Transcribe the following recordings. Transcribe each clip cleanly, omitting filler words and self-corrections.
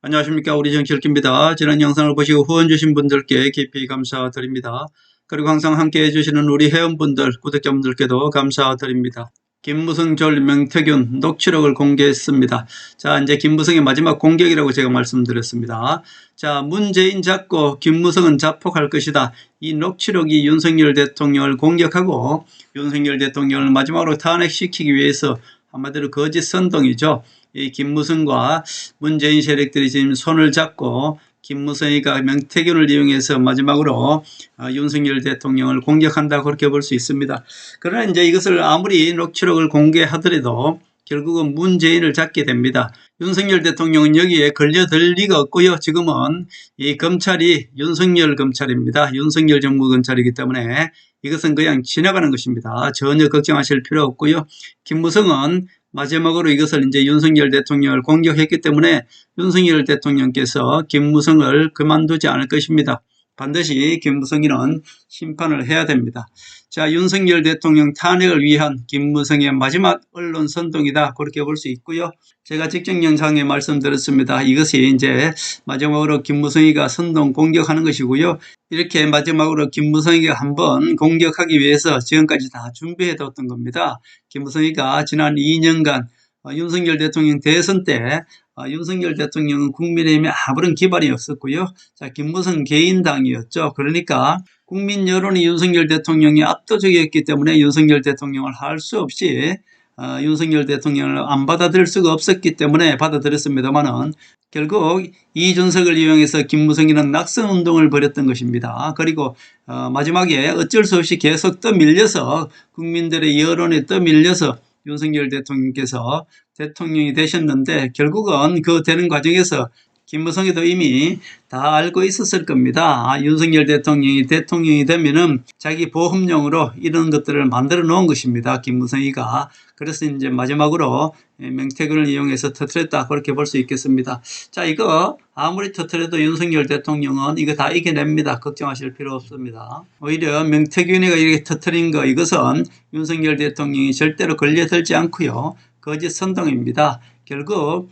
안녕하십니까. 우리 정치일기입니다. 지난 영상을 보시고 후원 주신 분들께 깊이 감사드립니다. 그리고 항상 함께 해주시는 우리 회원분들, 구독자분들께도 감사드립니다. 김무성 절 명태균 녹취록을 공개했습니다. 자, 이제 김무성의 마지막 공격이라고 제가 말씀드렸습니다. 자, 문재인 잡고 김무성은 자폭할 것이다. 이 녹취록이 윤석열 대통령을 공격하고 윤석열 대통령을 마지막으로 탄핵시키기 위해서 한마디로 거짓 선동이죠. 이 김무성과 문재인 세력들이 지금 손을 잡고 김무성이가 명태균을 이용해서 마지막으로 윤석열 대통령을 공격한다, 그렇게 볼 수 있습니다. 그러나 이제 이것을 아무리 녹취록을 공개하더라도 결국은 문재인을 잡게 됩니다. 윤석열 대통령은 여기에 걸려들 리가 없고요. 지금은 이 검찰이 윤석열 검찰입니다. 윤석열 정부 검찰이기 때문에 이것은 그냥 지나가는 것입니다. 전혀 걱정하실 필요 없고요. 김무성은 마지막으로 이것을 이제 윤석열 대통령을 공격했기 때문에 윤석열 대통령께서 김무성을 그만두지 않을 것입니다. 반드시 김무성이는 심판을 해야 됩니다. 자, 윤석열 대통령 탄핵을 위한 김무성의 마지막 언론 선동이다, 그렇게 볼 수 있고요. 제가 직전 영상에 말씀드렸습니다. 이것이 이제 마지막으로 김무성이가 선동 공격하는 것이고요. 이렇게 마지막으로 김무성이가 한번 공격하기 위해서 지금까지 다 준비해 뒀던 겁니다. 김무성이가 지난 2년간 윤석열 대통령 대선 때 윤석열 대통령은 국민의힘에 아무런 기반이 없었고요. 자, 김무성 개인당이었죠. 그러니까 국민 여론이 윤석열 대통령이 압도적이었기 때문에 윤석열 대통령을 할 수 없이 윤석열 대통령을 안 받아들일 수가 없었기 때문에 받아들였습니다만은 결국 이준석을 이용해서 김무성이는 낙선운동을 벌였던 것입니다. 그리고 마지막에 어쩔 수 없이 계속 떠밀려서 국민들의 여론에 떠밀려서 윤석열 대통령께서 대통령이 되셨는데 결국은 그 되는 과정에서 김무성이도 이미 다 알고 있었을 겁니다. 윤석열 대통령이 되면은 자기 보험용으로 이런 것들을 만들어 놓은 것입니다. 김무성이가. 그래서 이제 마지막으로 명태균을 이용해서 터뜨렸다, 그렇게 볼 수 있겠습니다. 자, 이거 아무리 터뜨려도 윤석열 대통령은 이거 다 이겨냅니다. 걱정하실 필요 없습니다. 오히려 명태균이가 이렇게 터뜨린 거, 이것은 윤석열 대통령이 절대로 걸려들지 않고요. 거짓 선동입니다. 결국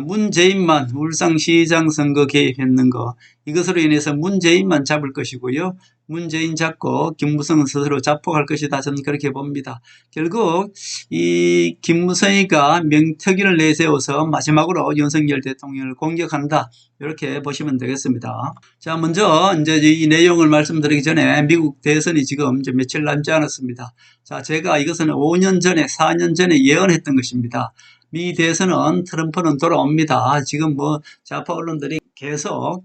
문재인만 울산시장 선거 개입했는 거, 이것으로 인해서 문재인만 잡을 것이고요. 문재인 잡고 김무성은 스스로 자폭할 것이다, 저는 그렇게 봅니다. 결국 이 김무성이가 명태균을 내세워서 마지막으로 윤석열 대통령을 공격한다, 이렇게 보시면 되겠습니다. 자, 먼저 이제 이 내용을 말씀드리기 전에 미국 대선이 지금 이제 며칠 남지 않았습니다. 자, 제가 이것은 5년 전에 4년 전에 예언했던 것입니다. 미 대선은 트럼프는 돌아옵니다. 지금 뭐 좌파 언론들이 계속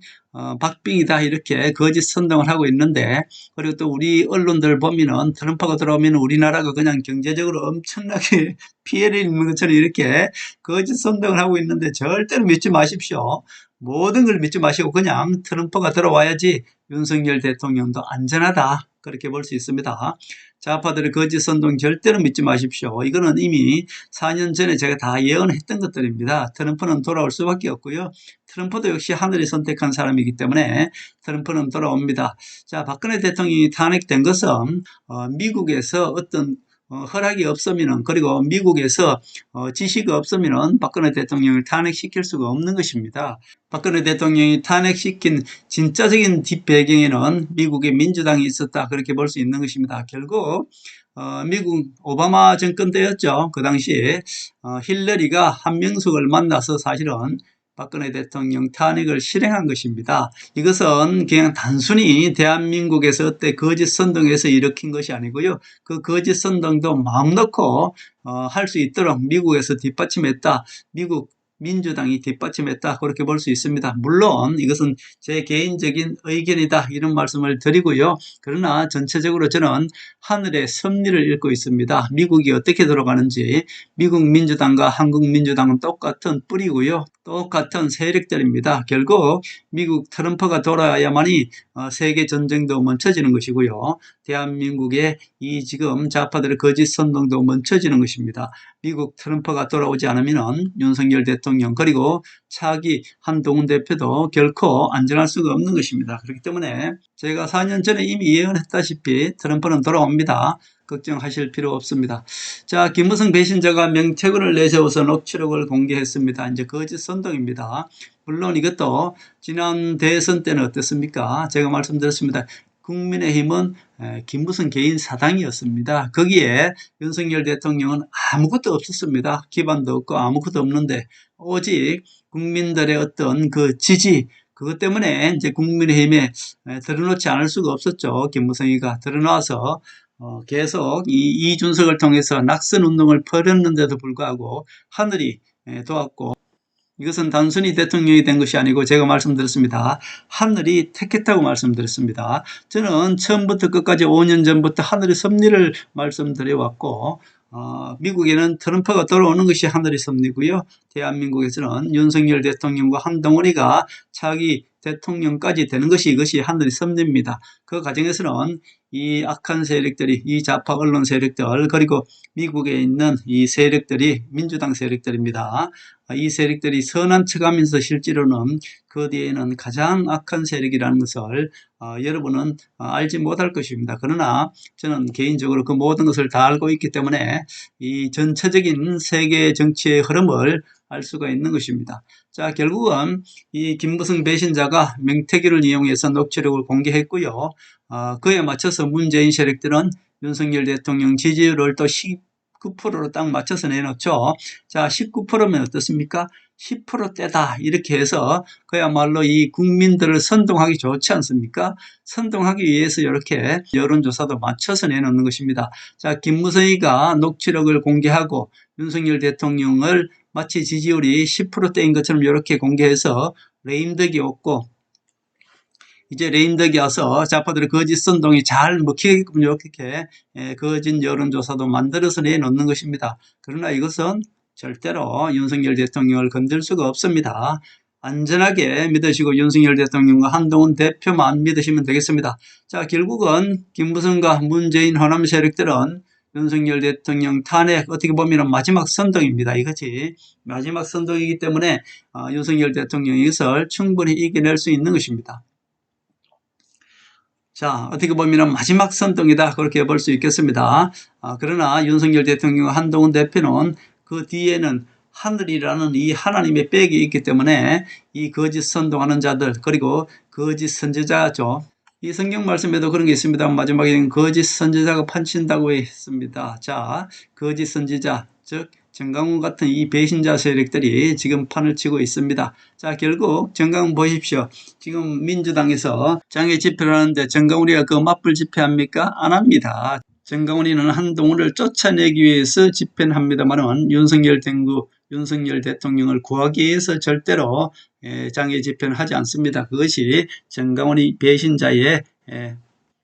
박빙이다, 이렇게 거짓 선동을 하고 있는데, 그리고 또 우리 언론들 보면은 트럼프가 돌아오면 우리나라가 그냥 경제적으로 엄청나게 피해를 입는 것처럼 이렇게 거짓 선동을 하고 있는데 절대로 믿지 마십시오. 모든 걸 믿지 마시고 그냥 트럼프가 들어와야지 윤석열 대통령도 안전하다, 그렇게 볼 수 있습니다. 좌파들의 거짓 선동 절대로 믿지 마십시오. 이거는 이미 4년 전에 제가 다 예언했던 것들입니다. 트럼프는 돌아올 수밖에 없고요. 트럼프도 역시 하늘이 선택한 사람이기 때문에 트럼프는 돌아옵니다. 자, 박근혜 대통령이 탄핵된 것은 미국에서 어떤 허락이 없으면은, 그리고 미국에서 지시가 없으면은 박근혜 대통령을 탄핵시킬 수가 없는 것입니다. 박근혜 대통령이 탄핵시킨 진짜적인 뒷배경에는 미국의 민주당이 있었다, 그렇게 볼 수 있는 것입니다. 결국 미국 오바마 정권 때였죠. 그 당시에 힐러리가 한명숙을 만나서 사실은 박근혜 대통령 탄핵을 실행한 것입니다. 이것은 그냥 단순히 대한민국에서 어때 거짓 선동해서 일으킨 것이 아니고요. 그 거짓 선동도 마음 놓고 할 수 있도록 미국에서 뒷받침했다. 미국 민주당이 뒷받침했다, 그렇게 볼 수 있습니다. 물론 이것은 제 개인적인 의견이다, 이런 말씀을 드리고요. 그러나 전체적으로 저는 하늘의 섭리를 읽고 있습니다. 미국이 어떻게 돌아가는지. 미국 민주당과 한국 민주당은 똑같은 뿌리고요. 똑같은 세력들입니다. 결국 미국 트럼프가 돌아야만이 세계 전쟁도 멈춰지는 것이고요. 대한민국의 이 지금 좌파들의 거짓 선동도 멈춰지는 것입니다. 미국 트럼프가 돌아오지 않으면 윤석열 대통령, 그리고 차기 한동훈 대표도 결코 안전할 수가 없는 것입니다. 그렇기 때문에 제가 4년 전에 이미 예언했다시피 트럼프는 돌아옵니다. 걱정하실 필요 없습니다. 자, 김무성 배신자가 명태균을 내세워서 녹취록을 공개했습니다. 이제 거짓 선동입니다. 물론 이것도 지난 대선 때는 어땠습니까? 제가 말씀드렸습니다. 국민의힘은 김무성 개인 사당이었습니다. 거기에 윤석열 대통령은 아무것도 없었습니다. 기반도 없고 아무것도 없는데 오직 국민들의 어떤 그 지지, 그것 때문에 이제 국민의힘에 드러놓지 않을 수가 없었죠. 김무성이가 드러나와서 계속 이준석을 통해서 낙선 운동을 벌였는데도 불구하고 하늘이 도왔고, 이것은 단순히 대통령이 된 것이 아니고 제가 말씀드렸습니다. 하늘이 택했다고 말씀드렸습니다. 저는 처음부터 끝까지 5년 전부터 하늘의 섭리를 말씀드려왔고, 미국에는 트럼프가 돌아오는 것이 하늘의 섭리고요. 대한민국에서는 윤석열 대통령과 한동훈이가 차기 대통령까지 되는 것이 이것이 하늘의 섭리입니다. 그 과정에서는 이 악한 세력들이, 이 좌파 언론 세력들, 그리고 미국에 있는 이 세력들이 민주당 세력들입니다. 이 세력들이 선한 척하면서 실제로는 그 뒤에는 가장 악한 세력이라는 것을 여러분은 알지 못할 것입니다. 그러나 저는 개인적으로 그 모든 것을 다 알고 있기 때문에 이 전체적인 세계 정치의 흐름을 알 수가 있는 것입니다. 자, 결국은 이 김무성 배신자가 명태균을 이용해서 녹취록을 공개했고요. 그에 맞춰서 문재인 세력들은 윤석열 대통령 지지율을 또 19%로 딱 맞춰서 내놓죠. 자, 19%면 어떻습니까? 10%대다 이렇게 해서 그야말로 이 국민들을 선동하기 좋지 않습니까? 선동하기 위해서 이렇게 여론조사도 맞춰서 내놓는 것입니다. 자, 김무성이가 녹취록을 공개하고 윤석열 대통령을 마치 지지율이 10%대인 것처럼 이렇게 공개해서 레임덕이 없고, 이제 레임덕이 와서 좌파들의 거짓 선동이 잘 먹히게끔 이렇게 거짓 여론조사도 만들어서 내놓는 것입니다. 그러나 이것은 절대로 윤석열 대통령을 건들 수가 없습니다. 안전하게 믿으시고 윤석열 대통령과 한동훈 대표만 믿으시면 되겠습니다. 자, 결국은 김무성과 문재인 호남 세력들은 윤석열 대통령 탄핵 어떻게 보면 마지막 선동입니다. 이것이 마지막 선동이기 때문에 윤석열 대통령이 이것을 충분히 이겨낼 수 있는 것입니다. 자, 어떻게 보면 마지막 선동이다, 그렇게 볼 수 있겠습니다. 그러나 윤석열 대통령과 한동훈 대표는 그 뒤에는 하늘이라는 이 하나님의 백이 있기 때문에 이 거짓 선동하는 자들, 그리고 거짓 선지자죠. 이 성경 말씀에도 그런 게 있습니다. 마지막에는 거짓 선지자가 판친다고 했습니다. 자, 거짓 선지자, 즉 정강훈 같은 이 배신자 세력들이 지금 판을 치고 있습니다. 자, 결국 정강훈 보십시오. 지금 민주당에서 장애 집회를 하는데 정강훈이가 그 맞불 집회합니까? 안 합니다. 정강훈이는 한동훈을 쫓아내기 위해서 집회는 합니다만은 윤석열 대통령을 구하기 위해서 절대로 장애 집회는 하지 않습니다. 그것이 정강훈이 배신자의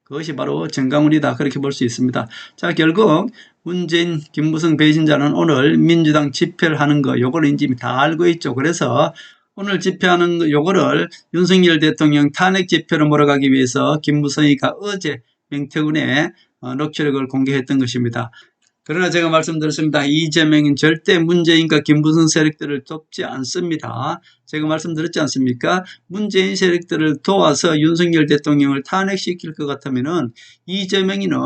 그것이 바로 정강훈이다, 그렇게 볼 수 있습니다. 자, 결국 문재인, 김무성 배신자는 오늘 민주당 집회를 하는 거, 요거를 이제 다 알고 있죠. 그래서 오늘 집회하는 거, 요거를 윤석열 대통령 탄핵 집회로 몰아가기 위해서 김무성이가 어제 명태균의 녹취록을 공개했던 것입니다. 그러나 제가 말씀드렸습니다. 이재명은 절대 문재인과 김무성 세력들을 돕지 않습니다. 제가 말씀드렸지 않습니까? 문재인 세력들을 도와서 윤석열 대통령을 탄핵시킬 것 같으면은 이재명이는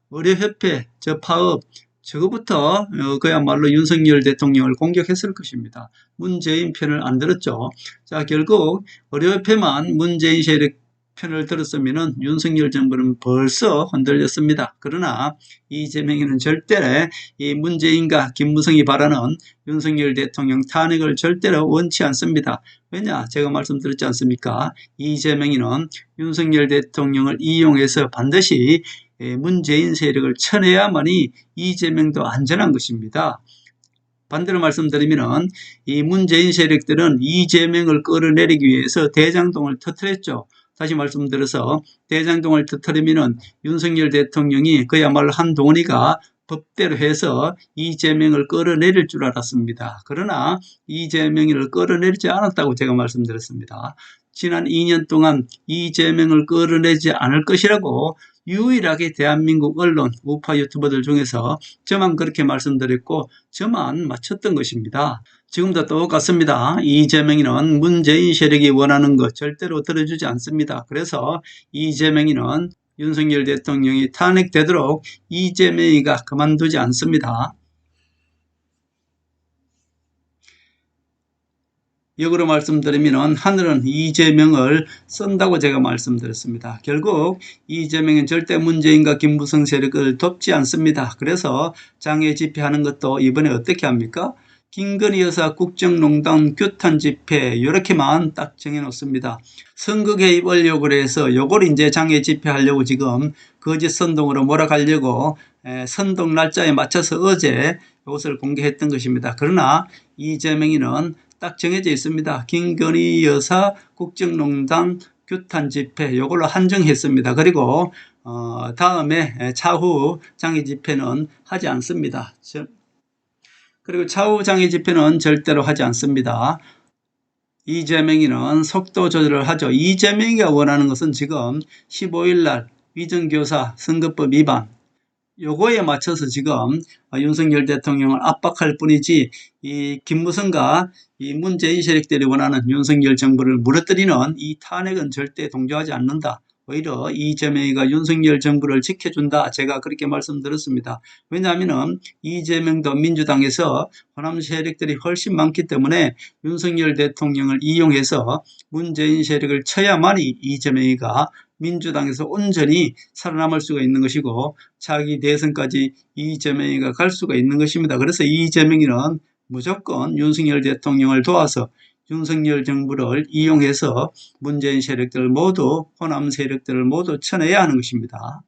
의료협회, 저 파업, 저거부터 그야말로 윤석열 대통령을 공격했을 것입니다. 문재인 편을 안 들었죠. 자, 결국 의료협회만 문재인 세력 편을 들었으면 윤석열 정부는 벌써 흔들렸습니다. 그러나 이재명이는 절대 이 문재인과 김무성이 바라는 윤석열 대통령 탄핵을 절대로 원치 않습니다. 왜냐? 제가 말씀드렸지 않습니까? 이재명이는 윤석열 대통령을 이용해서 반드시 문재인 세력을 쳐내야만이 이재명도 안전한 것입니다. 반대로 말씀드리면 이 문재인 세력들은 이재명을 끌어내리기 위해서 대장동을 터뜨렸죠. 다시 말씀드려서 대장동을 터뜨리면 윤석열 대통령이 그야말로 한동훈이가 법대로 해서 이재명을 끌어내릴 줄 알았습니다. 그러나 이재명을 끌어내리지 않았다고 제가 말씀드렸습니다. 지난 2년 동안 이재명을 끌어내지 않을 것이라고 유일하게 대한민국 언론, 우파 유튜버들 중에서 저만 그렇게 말씀드렸고 저만 맞췄던 것입니다. 지금도 똑같습니다. 이재명이는 문재인 세력이 원하는 것 절대로 들어주지 않습니다. 그래서 이재명이는 윤석열 대통령이 탄핵되도록 이재명이가 그만두지 않습니다. 역으로 말씀드리면 하늘은 이재명을 쏜다고 제가 말씀드렸습니다. 결국 이재명은 절대 문재인과 김무성 세력을 돕지 않습니다. 그래서 장애 집회하는 것도 이번에 어떻게 합니까? 김건희 여사 국정농단 규탄 집회 이렇게만 딱 정해놓습니다. 선거 개입 원력으로 해서 요걸 이제 장애 집회하려고 지금 거짓 선동으로 몰아가려고 선동 날짜에 맞춰서 어제 이것을 공개했던 것입니다. 그러나 이재명이는 딱 정해져 있습니다. 김건희 여사 국정농단 규탄 집회 이걸로 한정했습니다. 그리고 다음에 차후 장애 집회는 하지 않습니다. 그리고 차후 장애 집회는 절대로 하지 않습니다. 이재명이는 속도 조절을 하죠. 이재명이가 원하는 것은 지금 15일 날 위정교사 선거법 위반 요거에 맞춰서 지금 윤석열 대통령을 압박할 뿐이지 이 김무성과 이 문재인 세력들이 원하는 윤석열 정부를 무너뜨리는 이 탄핵은 절대 동조하지 않는다. 오히려 이재명이가 윤석열 정부를 지켜준다. 제가 그렇게 말씀드렸습니다. 왜냐하면 이재명도 민주당에서 호남 세력들이 훨씬 많기 때문에 윤석열 대통령을 이용해서 문재인 세력을 쳐야만이 이재명이가 민주당에서 온전히 살아남을 수가 있는 것이고 차기 대선까지 이재명이가 갈 수가 있는 것입니다. 그래서 이재명이는 무조건 윤석열 대통령을 도와서 윤석열 정부를 이용해서 문재인 세력들 모두 호남 세력들을 모두 쳐내야 하는 것입니다.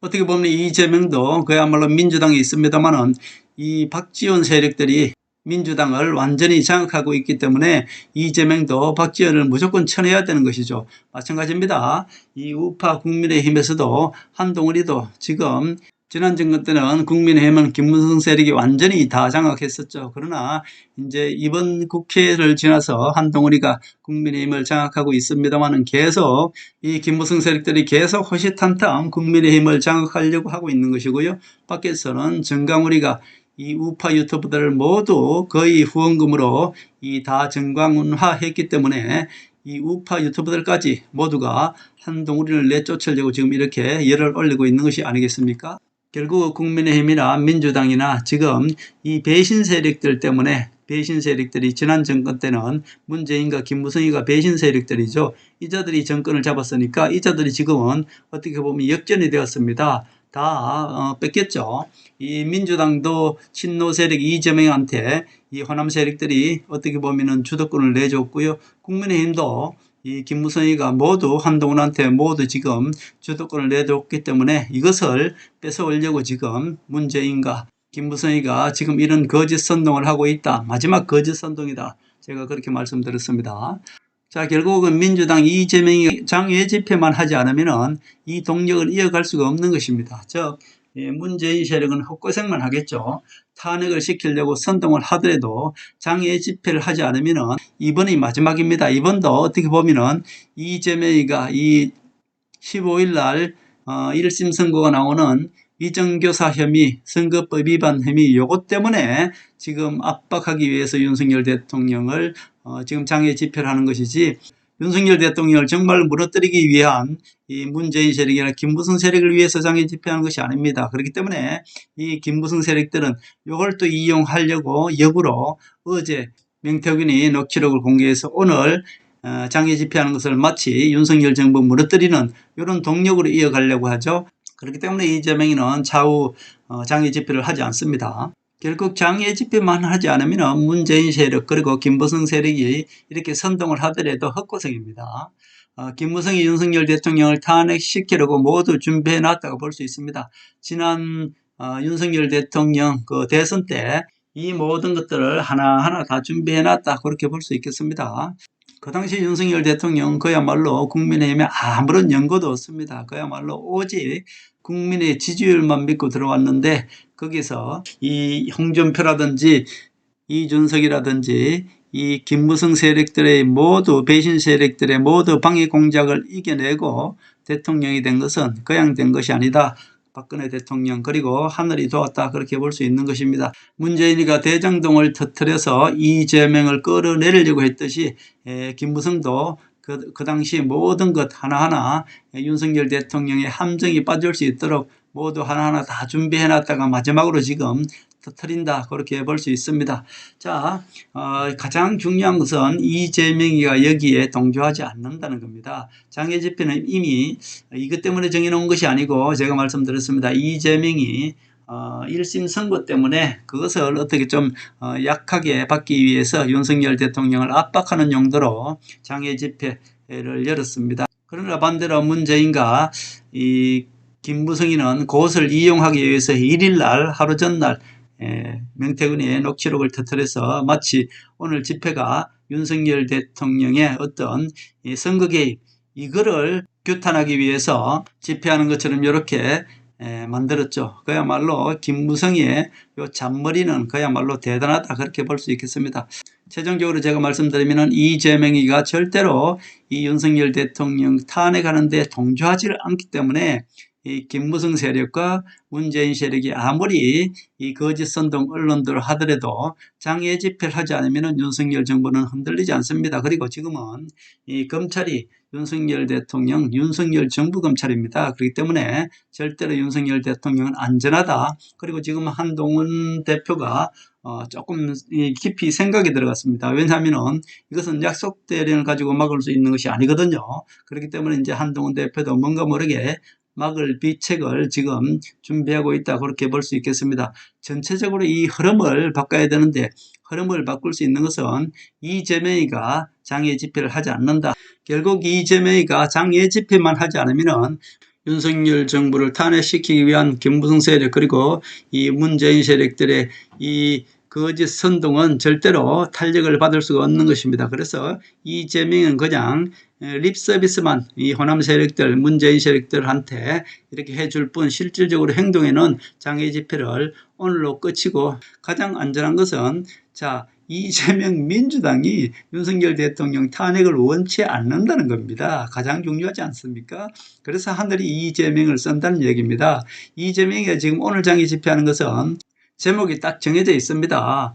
어떻게 보면 이재명도 그야말로 민주당에 있습니다만은 이 박지원 세력들이 민주당을 완전히 장악하고 있기 때문에 이재명도 박지원을 무조건 쳐내야 되는 것이죠. 마찬가지입니다. 이 우파 국민의힘에서도 한동훈이도 지금 지난 정권 때는 국민의힘은 김무성 세력이 완전히 다 장악했었죠. 그러나 이제 이번 국회를 지나서 한동훈이가 국민의힘을 장악하고 있습니다만은 계속 이 김무성 세력들이 계속 호시탐탐 국민의힘을 장악하려고 하고 있는 것이고요. 밖에서는 정강훈이가 이 우파 유튜브들을 모두 거의 후원금으로 이 다 정광훈화했기 때문에 이 우파 유튜브들까지 모두가 한동훈이를 내쫓으려고 지금 이렇게 열을 올리고 있는 것이 아니겠습니까? 결국 국민의힘이나 민주당이나 지금 이 배신 세력들 때문에 배신 세력들이 지난 정권 때는 문재인과 김무성이가 배신 세력들이죠. 이자들이 정권을 잡았으니까 이자들이 지금은 어떻게 보면 역전이 되었습니다. 다 뺏겼죠. 이 민주당도 친노 세력 이재명한테 이 호남 세력들이 어떻게 보면은 주도권을 내줬고요. 국민의힘도 이 김무성이가 모두 한동훈한테 모두 지금 주도권을 내줬기 때문에 이것을 뺏어오려고 지금 문재인과 김무성이가 지금 이런 거짓 선동을 하고 있다. 마지막 거짓 선동이다. 제가 그렇게 말씀드렸습니다. 자, 결국은 민주당 이재명이 장외 집회만 하지 않으면 이 동력을 이어갈 수가 없는 것입니다. 즉 문재인 세력은 헛고생만 하겠죠. 탄핵을 시키려고 선동을 하더라도 장외 집회를 하지 않으면 이번이 마지막입니다. 이번도 어떻게 보면은 이재명이가 이 15일 날 1심 선고가 나오는 위정교사 혐의, 선거법 위반 혐의 요것 때문에 지금 압박하기 위해서 윤석열 대통령을 지금 장외 집회를 하는 것이지 윤석열 대통령을 정말 무너뜨리기 위한 이 문재인 세력이나 김무성 세력을 위해서 장외 집회하는 것이 아닙니다. 그렇기 때문에 이 김무성 세력들은 이걸 또 이용하려고 역으로 어제 명태균이 녹취록을 공개해서 오늘 장외 집회하는 것을 마치 윤석열 정부 무너뜨리는 이런 동력으로 이어가려고 하죠. 그렇기 때문에 이재명이는 차후 장외 집회를 하지 않습니다. 결국 장외 집회만 하지 않으면 문재인 세력 그리고 김무성 세력이 이렇게 선동을 하더라도 헛고생입니다. 김무성이 윤석열 대통령을 탄핵시키려고 모두 준비해 놨다고 볼 수 있습니다. 지난 윤석열 대통령 그 대선 때 이 모든 것들을 하나하나 다 준비해 놨다 그렇게 볼 수 있겠습니다. 그 당시 윤석열 대통령 그야말로 국민의힘에 아무런 연고도 없습니다. 그야말로 오직 국민의 지지율만 믿고 들어왔는데 거기서 이 홍준표라든지 이준석이라든지 이 김무성 세력들의 모두 배신 세력들의 모두 방해 공작을 이겨내고 대통령이 된 것은 그냥 된 것이 아니다. 박근혜 대통령 그리고 하늘이 도왔다 그렇게 볼 수 있는 것입니다. 문재인이가 대장동을 터뜨려서 이재명을 끌어내리려고 했듯이 김무성도 그 당시 모든 것 하나하나 윤석열 대통령의 함정이 빠질 수 있도록 모두 하나하나 다 준비해놨다가 마지막으로 지금 터뜨린다, 그렇게 볼 수 있습니다. 자, 가장 중요한 것은 이재명이가 여기에 동조하지 않는다는 겁니다. 장애 집회는 이미 이것 때문에 정해놓은 것이 아니고, 제가 말씀드렸습니다. 이재명이 1심 선고 때문에 그것을 어떻게 좀 약하게 받기 위해서 윤석열 대통령을 압박하는 용도로 장애 집회를 열었습니다. 그러나 반대로 문재인과 이 김무성이는 그것을 이용하기 위해서 1일날 하루 전날 명태균의 녹취록을 터뜨려서 마치 오늘 집회가 윤석열 대통령의 어떤 선거 개입, 이거를 규탄하기 위해서 집회하는 것처럼 이렇게 만들었죠. 그야말로 김무성의 요 잔머리는 그야말로 대단하다, 그렇게 볼 수 있겠습니다. 최종적으로 제가 말씀드리면 이재명이가 절대로 이 윤석열 대통령 탄핵하는데 동조하지 않기 때문에 이 김무성 세력과 문재인 세력이 아무리 이 거짓 선동 언론들을 하더라도 장애 집회를 하지 않으면 윤석열 정부는 흔들리지 않습니다. 그리고 지금은 이 검찰이 윤석열 대통령, 윤석열 정부 검찰입니다. 그렇기 때문에 절대로 윤석열 대통령은 안전하다. 그리고 지금 한동훈 대표가 조금 깊이 생각이 들어갔습니다. 왜냐하면 이것은 약속 대련을 가지고 막을 수 있는 것이 아니거든요. 그렇기 때문에 이제 한동훈 대표도 뭔가 모르게 막을 비책을 지금 준비하고 있다, 그렇게 볼 수 있겠습니다. 전체적으로 이 흐름을 바꿔야 되는데, 흐름을 바꿀 수 있는 것은 이재명이가 장애 집회를 하지 않는다. 결국 이재명이가 장애 집회만 하지 않으면 윤석열 정부를 탄핵시키기 위한 김무성 세력, 그리고 이 문재인 세력들의 이 거짓 선동은 절대로 탄력을 받을 수가 없는 것입니다. 그래서 이재명은 그냥 립 서비스만 이 호남 세력들, 문재인 세력들한테 이렇게 해줄 뿐, 실질적으로 행동에는 장애 집회를 오늘로 끝이고, 가장 안전한 것은 이재명 민주당이 윤석열 대통령 탄핵을 원치 않는다는 겁니다. 가장 중요하지 않습니까? 그래서 하늘이 이재명을 쏜다는 얘기입니다. 이재명이 지금 오늘 장애 집회하는 것은 제목이 딱 정해져 있습니다.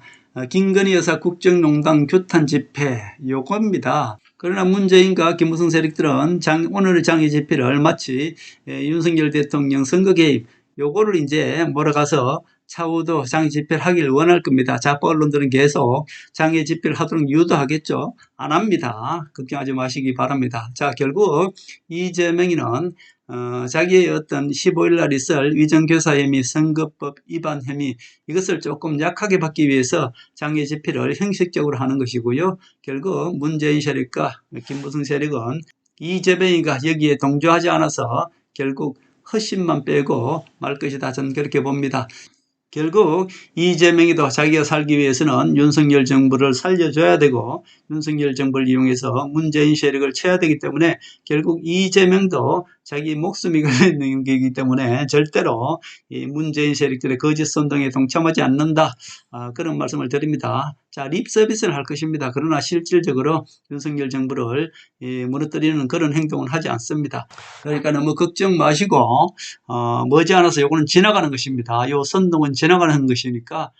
김건희 여사 국정농단 규탄 집회, 요겁니다. 그러나 문재인과 김무성 세력들은 오늘의 장애 집회를 마치 윤석열 대통령 선거 개입, 요거를 이제 몰아가서 차후도 장애 집회를 하길 원할 겁니다. 좌파 언론들은 계속 장애 집회를 하도록 유도하겠죠. 안 합니다. 걱정하지 마시기 바랍니다. 자, 결국 이재명이는 자기의 어떤 15일 날 있을 위정교사 혐의, 선거법 위반 혐의, 이것을 조금 약하게 받기 위해서 장애 집회를 형식적으로 하는 것이고요. 결국 문재인 세력과 김무성 세력은 이재명이가 여기에 동조하지 않아서 결국 헛심만 빼고 말 것이다, 저는 그렇게 봅니다. 결국 이재명이도 자기가 살기 위해서는 윤석열 정부를 살려줘야 되고, 윤석열 정부를 이용해서 문재인 세력을 쳐야 되기 때문에 결국 이재명도 자기 목숨이 걸려있는 것이기 때문에 절대로 이 문재인 세력들의 거짓 선동에 동참하지 않는다, 그런 말씀을 드립니다. 자, 립 서비스를 할 것입니다. 그러나 실질적으로 윤석열 정부를 무너뜨리는 그런 행동은 하지 않습니다. 그러니까 너무 걱정 마시고 머지않아서 요거는 지나가는 것입니다. 요 선동은 지나가는 것이니까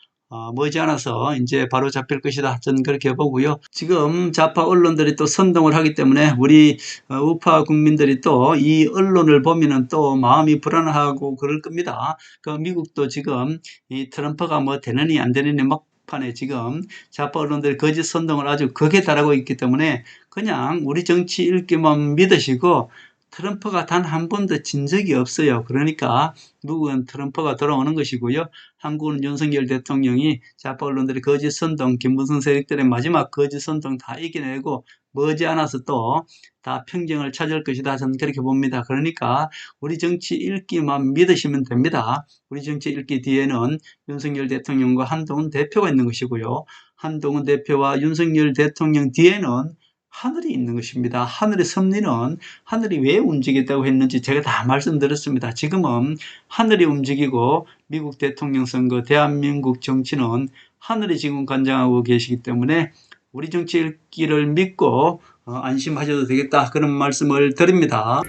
머지않아서 이제 바로 잡힐 것이다, 저는 그렇게 보고요. 지금 좌파 언론들이 또 선동을 하기 때문에 우리 우파 국민들이 또 이 언론을 보면은 또 마음이 불안하고 그럴 겁니다. 그 미국도 지금 이 트럼프가 뭐 되느니 안 되느니 막판에 지금 좌파 언론들이 거짓 선동을 아주 극에 달하고 있기 때문에 그냥 우리 정치 읽기만 믿으시고, 트럼프가 단 한 번도 진 적이 없어요. 그러니까 미국은 트럼프가 돌아오는 것이고요. 한국은 윤석열 대통령이 좌파 언론들의 거짓 선동, 김무성 세력들의 마지막 거짓 선동 다 이겨내고 머지않아서 또 다 평정을 찾을 것이다, 저는 그렇게 봅니다. 그러니까 우리 정치 읽기만 믿으시면 됩니다. 우리 정치 읽기 뒤에는 윤석열 대통령과 한동훈 대표가 있는 것이고요. 한동훈 대표와 윤석열 대통령 뒤에는 하늘이 있는 것입니다. 하늘의 섭리는, 하늘이 왜 움직였다고 했는지 제가 다 말씀드렸습니다. 지금은 하늘이 움직이고 미국 대통령 선거, 대한민국 정치는 하늘이 지금 관장하고 계시기 때문에 우리 정치 읽기를 믿고 안심하셔도 되겠다, 그런 말씀을 드립니다.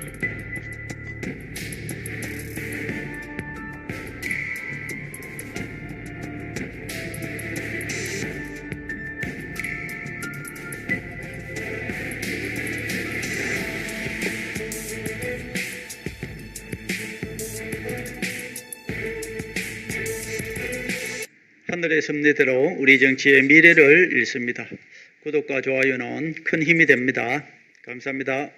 오늘의 섭리대로 우리 정치의 미래를 읽습니다. 구독과 좋아요는 큰 힘이 됩니다. 감사합니다.